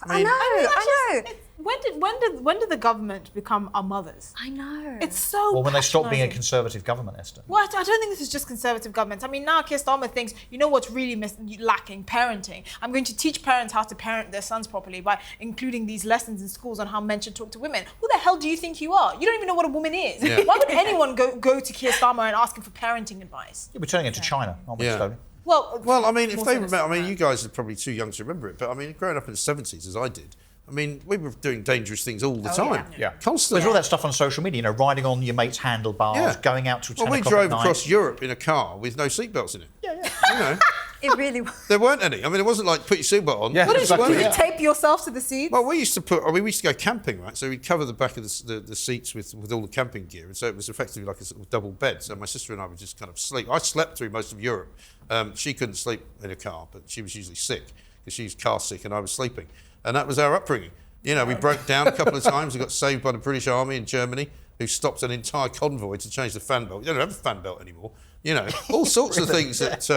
I know. When did the government become our mothers? I know. It's so. Well, when they stopped being a patronising. conservative government, Esther. Well, I don't think this is just conservative governments. I mean, now Keir Starmer thinks, you know what's really lacking? Parenting. I'm going to teach parents how to parent their sons properly by including these lessons in schools on how men should talk to women. Who the hell do you think you are? You don't even know what a woman is. Yeah. Why would anyone go to Keir Starmer and ask him for parenting advice? We're turning into China, aren't we, slowly? Well, I mean, if they remember, I mean, you guys are probably too young to remember it, but I mean, growing up in the 70s, as I did, I mean, we were doing dangerous things all the time. Constantly. There's all that stuff on social media, riding on your mate's handlebars, going out to 10 we o'clock drove at night. across Europe in a car with no seatbelts in it. It really was. There weren't any. I mean, it wasn't like put your seatbelt on. What did you tape yourself to the seat? Well, we used to go camping, right? So we'd cover the back of the seats with all the camping gear, and so it was effectively like a sort of double bed. So my sister and I would just kind of sleep. I slept through most of Europe. She couldn't sleep in a car, but she was usually sick because she was car sick and I was sleeping, and that was our upbringing. We broke down a couple of times. We got saved by the British Army in Germany, who stopped an entire convoy to change the fan belt. You don't have a fan belt anymore. All sorts of things that,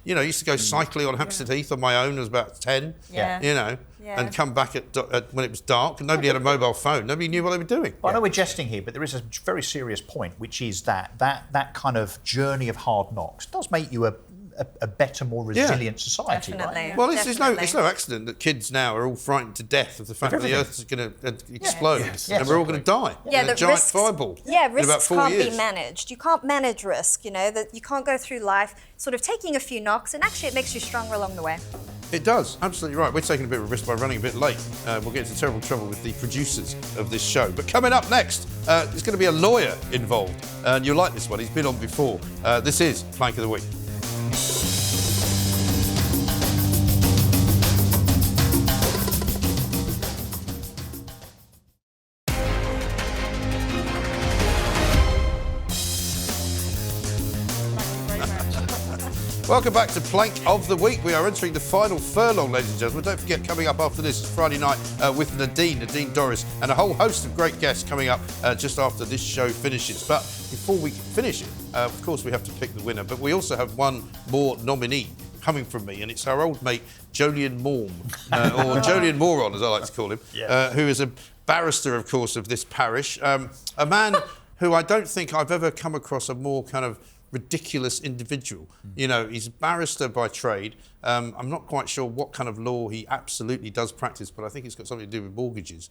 used to go cycling on Hampstead Heath on my own. I was about 10, and come back when it was dark and nobody had a mobile phone. Nobody knew what they were doing. Well, I know we're jesting here, but there is a very serious point, which is that kind of journey of hard knocks does make you a better, more resilient society. Definitely. Right? Well, it's no accident that kids now are all frightened to death of the fact that the Earth is going to explode and we're all going to die in a giant fireball in about risks 4 can't years. be managed. You can't manage risk, that you can't go through life sort of taking a few knocks, and actually it makes you stronger along the way. It does, absolutely right. We're taking a bit of a risk by running a bit late. We'll get into terrible trouble with the producers of this show. But coming up next, there's going to be a lawyer involved. And you'll like this one, he's been on before. This is Plank of the Week. Welcome back to Plank of the Week. We are entering the final furlong, ladies and gentlemen. Don't forget, coming up after this is Friday night with Nadine Dorris, and a whole host of great guests coming up just after this show finishes. But before we finish it, of course, we have to pick the winner. But we also have one more nominee coming from me, and it's our old mate, Jolyon Morm, or Jolyon Moron, as I like to call him, who is a barrister, of course, of this parish. A man who I don't think I've ever come across a more kind of ridiculous individual. He's a barrister by trade. I'm not quite sure what kind of law he absolutely does practice, but I think it's got something to do with mortgages.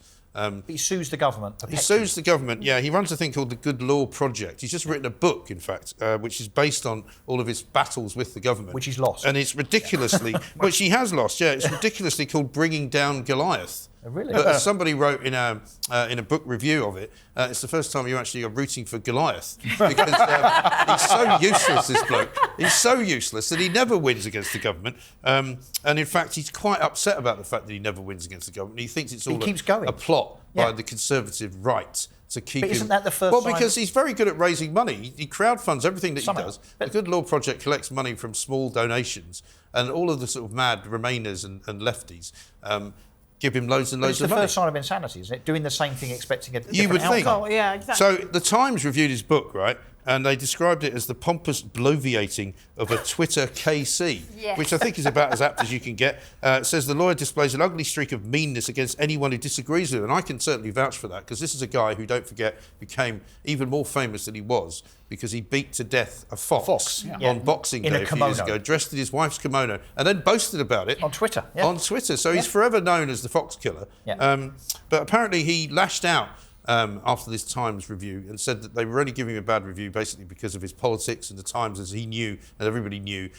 He sues the government. He sues the government, yeah. He runs a thing called the Good Law Project. He's just written a book, in fact, which is based on all of his battles with the government. Which he's lost. And it's ridiculously, which he has lost, yeah. It's ridiculously called Bringing Down Goliath. Really? But as somebody wrote in a book review of it, it's the first time you actually are rooting for Goliath because he's so useless, this bloke. He's so useless that he never wins against the government. And in fact, he's quite upset about the fact that he never wins against the government. He thinks it's all a plot by the Conservative right to keep him... Isn't that the first Well, time? because he's very good at raising money. He crowdfunds everything that he does. The Good Law Project collects money from small donations, and all of the sort of mad Remainers and lefties give him loads and loads of money. It's the first sign of insanity, isn't it? Doing the same thing, expecting a different You would think. Oh, yeah, exactly. So the Times reviewed his book, right? And they described it as the pompous bloviating of a Twitter KC, Yes. which I think is about as apt as you can get. It says the lawyer displays an ugly streak of meanness against anyone who disagrees with him. And I can certainly vouch for that, because this is a guy who, don't forget, became even more famous than he was because he beat to death a fox on Boxing Day a few years ago, dressed in his wife's kimono, and then boasted about it. On Twitter. On Twitter. So he's forever known as the fox killer. But apparently he lashed out after this Times review and said that they were only giving him a bad review basically because of his politics, and the Times, as he knew and everybody knew,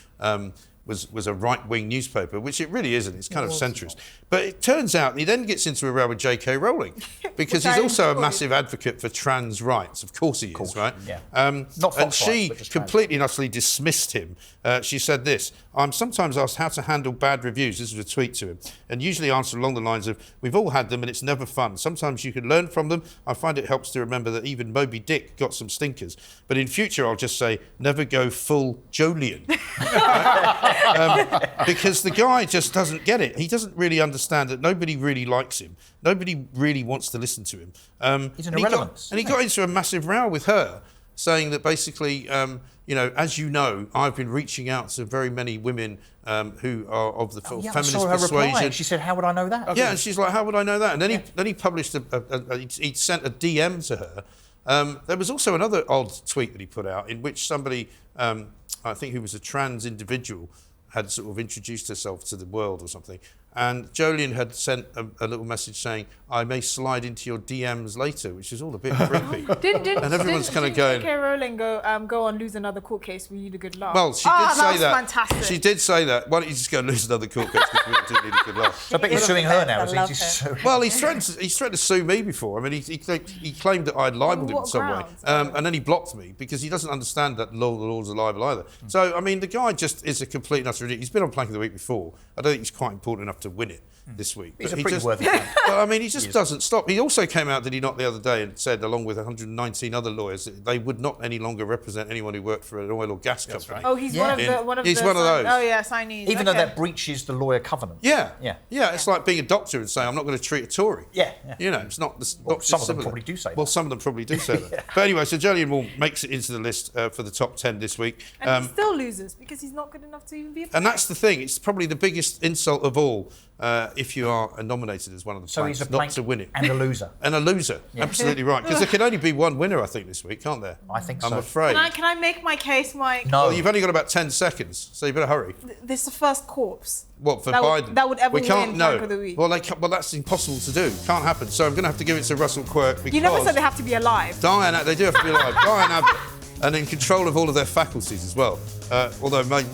was a right-wing newspaper, which it really isn't. It's kind of centrist. But it turns out he then gets into a row with J.K. Rowling because he's also a massive advocate for trans rights. Of course he is, right? Yeah. Not and she completely and utterly dismissed him. She said this: "I'm sometimes asked how to handle bad reviews." This is a tweet to him. "And usually answer along the lines of, we've all had them and it's never fun. Sometimes you can learn from them. I find it helps to remember that even Moby Dick got some stinkers. But in future, I'll just say, never go full Jolien." Because the guy just doesn't get it. He doesn't really understand that nobody really likes him. Nobody really wants to listen to him. He's an irrelevance. And he got into a massive row with her, saying that basically, as you know, I've been reaching out to very many women who are of the feminist persuasion. She said, "How would I know that?" Yeah, and she's like, "How would I know that?" And then he published he sent a DM to her. There was also another odd tweet that he put out in which somebody, I think who was a trans individual, had sort of introduced herself to the world or something. And Jolien had sent a little message saying, "I may slide into your DMs later," which is all a bit creepy. And everyone's kind of going... J.K. Rowling go on lose another court case? We need a good laugh. Well, she did say that. Fantastic. She did say that. Why don't you just go and lose another court case because we do need a good laugh? So I bet you're suing her now, is he? Well, he's threatened to sue me before. I mean, he claimed that I'd libelled him in some way. And then he blocked me because he doesn't understand that the laws are libel either. So, I mean, the guy just is a complete and utter idiot. He's been on Plank of the Week before. I don't think he's quite important enough to win it this week. He's but a pretty worthy man. But I mean, he just doesn't stop. He also came out, did he not, the other day and said, along with 119 other lawyers, that they would not any longer represent anyone who worked for an oil or gas company. Oh, he's one of He's one of those. Oh, yeah, signees. Even though that breaches the lawyer covenant. Yeah. It's like being a doctor and saying, "I'm not going to treat a Tory." You know, it's not... some of them probably do say that. Well, some of them probably do say that. But anyway, so Jolien Wall makes it into the list for the top 10 this week. And he still loses because he's not good enough to even be a And that's the thing. It's probably the biggest insult of all if you are nominated as one of the planks, he's a not plank to win it. and a loser. And a loser. Absolutely right. Because there can only be one winner, I think, this week, can't there? I think so. I'm afraid. Can I make my case, Mike? No. Well, you've only got about 10 seconds, so you better hurry. This is the first corpse. What, for that Biden? That would ever we can't win know. Plank of the Week. Well, that's impossible to do. Can't happen. So I'm going to have to give it to Russell Quirk because... You never said they have to be alive. They do have to be alive. Diane Abbott, and in control of all of their faculties as well. Although that might...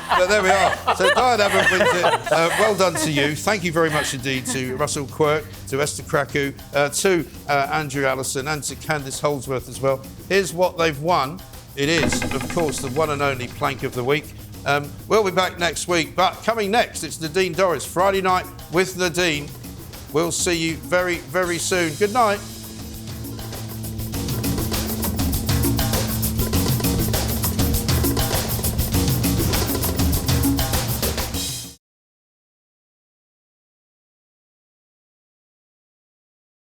But there we are. So Diane Abbott wins it. Well done to you. Thank you very much indeed to Russell Quirk, to Esther Krakue, to Andrew Allison, and to Candice Holdsworth as well. Here's what they've won. It is, of course, the one and only Plank of the Week. We'll be back next week. But coming next, it's Nadine Dorries, Friday night with Nadine. We'll see you very, very soon. Good night.